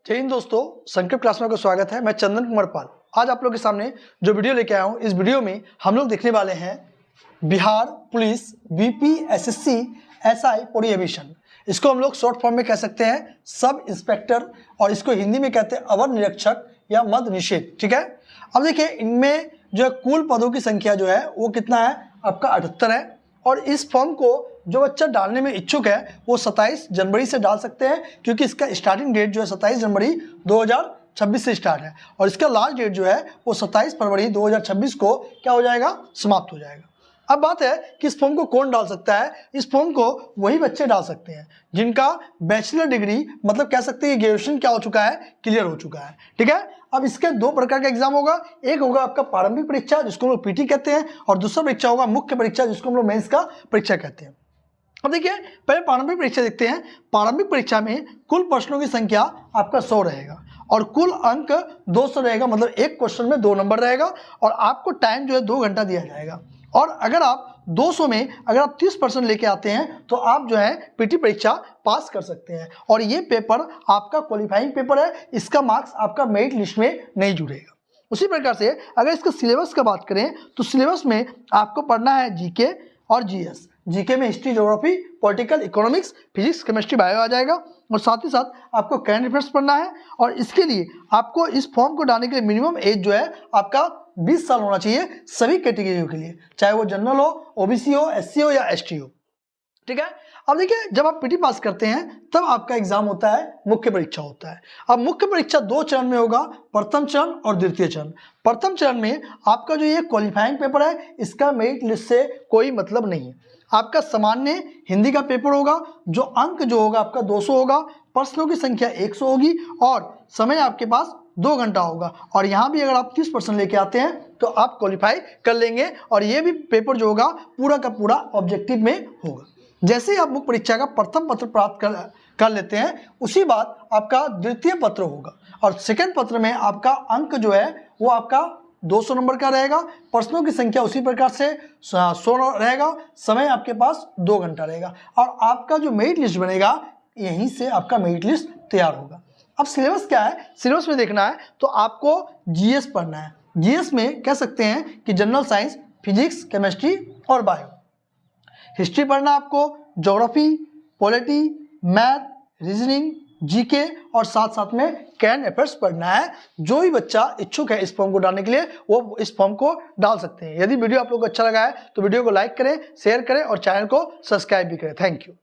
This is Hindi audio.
जय हिंद दोस्तों, संकल्प क्लास में आपका स्वागत है। मैं चंदन कुमार पाल आज आप लोग के सामने जो वीडियो लेके आया हूँ, इस वीडियो में हम लोग देखने वाले हैं Bihar police BPSSC SI prohibition. इसको हम लोग शॉर्ट फॉर्म में कह सकते हैं सब इंस्पेक्टर, और इसको हिंदी में कहते हैं अवर निरीक्षक या मद निषेध। ठीक है, अब देखिए इनमें जो है कुल पदों की संख्या जो है वो कितना है, आपका 78 है। और इस फॉर्म को जो बच्चा डालने में इच्छुक है वो 27 जनवरी से डाल सकते हैं, क्योंकि इसका स्टार्टिंग डेट जो है 27 जनवरी 2026 से स्टार्ट है, और इसका लास्ट डेट जो है वो 27 फरवरी 2026 को क्या हो जाएगा, समाप्त हो जाएगा। अब बात है कि इस फॉर्म को कौन डाल सकता है। इस फॉर्म को वही बच्चे डाल सकते हैं जिनका बैचलर डिग्री, मतलब कह सकते हैं ग्रेजुएशन क्या हो चुका है, क्लियर हो चुका है। ठीक है, अब इसके दो प्रकार का एग्जाम होगा। एक होगा आपका प्रारंभिक परीक्षा जिसको हम लोग पीटी कहते हैं, और दूसरा परीक्षा होगा मुख्य परीक्षा जिसको हम लोग मेंस का परीक्षा कहते हैं। अब देखिए पहले प्रारंभिक परीक्षा देखते हैं। प्रारंभिक परीक्षा में कुल प्रश्नों की संख्या आपका 100 रहेगा और कुल अंक 200 रहेगा, मतलब एक क्वेश्चन में 2 नंबर रहेगा, और आपको टाइम जो है 2 घंटा दिया जाएगा। और अगर आप 200 में अगर आप 30% लेके आते हैं तो आप जो है पीटी परीक्षा पास कर सकते हैं, और ये पेपर आपका क्वालिफाइंग पेपर है, इसका मार्क्स आपका मेरिट लिस्ट में नहीं जुड़ेगा। उसी प्रकार से अगर इसका सिलेबस का बात करें तो सिलेबस में आपको पढ़ना है जीके और जीएस। जीके में history, geography, political, economics, physics, chemistry, bio आ जाएगा, और साथ ही साथ आपको करंट अफेयर्स पढ़ना है। और इसके लिए आपको इस फॉर्म को डालने के लिए मिनिमम एज जो है आपका 20 साल होना चाहिए सभी कैटेगरियों के लिए, चाहे वो जनरल हो, ओबीसी हो, एससी हो या एसटी हो। ठीक है, अब देखिए जब आप पीटी पास करते हैं तब आपका एग्जाम होता है, मुख्य परीक्षा होता है। अब मुख्य परीक्षा 2 चरण में होगा, प्रथम चरण और द्वितीय चरण। प्रथम चरण में आपका जो ये क्वालिफाइंग पेपर है, इसका मेरिट लिस्ट से कोई मतलब नहीं है। आपका सामान्य हिंदी का पेपर होगा, जो अंक जो होगा आपका 200 होगा, प्रश्नों की संख्या 100 होगी, और समय आपके पास 2 घंटा होगा। और यहाँ भी अगर आप 30% लेके आते हैं तो आप क्वालिफाई कर लेंगे, और ये भी पेपर जो होगा पूरा का पूरा ऑब्जेक्टिव में होगा। जैसे ही आप मुख्य परीक्षा का प्रथम पत्र प्राप्त कर लेते हैं, उसी बाद आपका द्वितीय पत्र होगा, और सेकंड पत्र में आपका अंक जो है वो आपका 200 नंबर का रहेगा, प्रश्नों की संख्या उसी प्रकार से 100 रहेगा, समय आपके पास 2 घंटा रहेगा, और आपका जो मेरिट लिस्ट बनेगा यहीं से आपका मेरिट लिस्ट तैयार होगा। अब सिलेबस क्या है, सिलेबस में देखना है तो आपको जीएस पढ़ना है। जीएस में कह सकते हैं कि जनरल साइंस, फिजिक्स, केमिस्ट्री और बायो। हिस्ट्री पढ़ना आपको, geography, polity, math, reasoning, GK, और साथ साथ में करंट अफेयर्स पढ़ना है। जो भी बच्चा इच्छुक है इस फॉर्म को डालने के लिए वो इस फॉर्म को डाल सकते हैं। यदि वीडियो आप लोग को अच्छा लगा है तो वीडियो को लाइक करें, शेयर करें और चैनल को सब्सक्राइब भी करें। Thank you.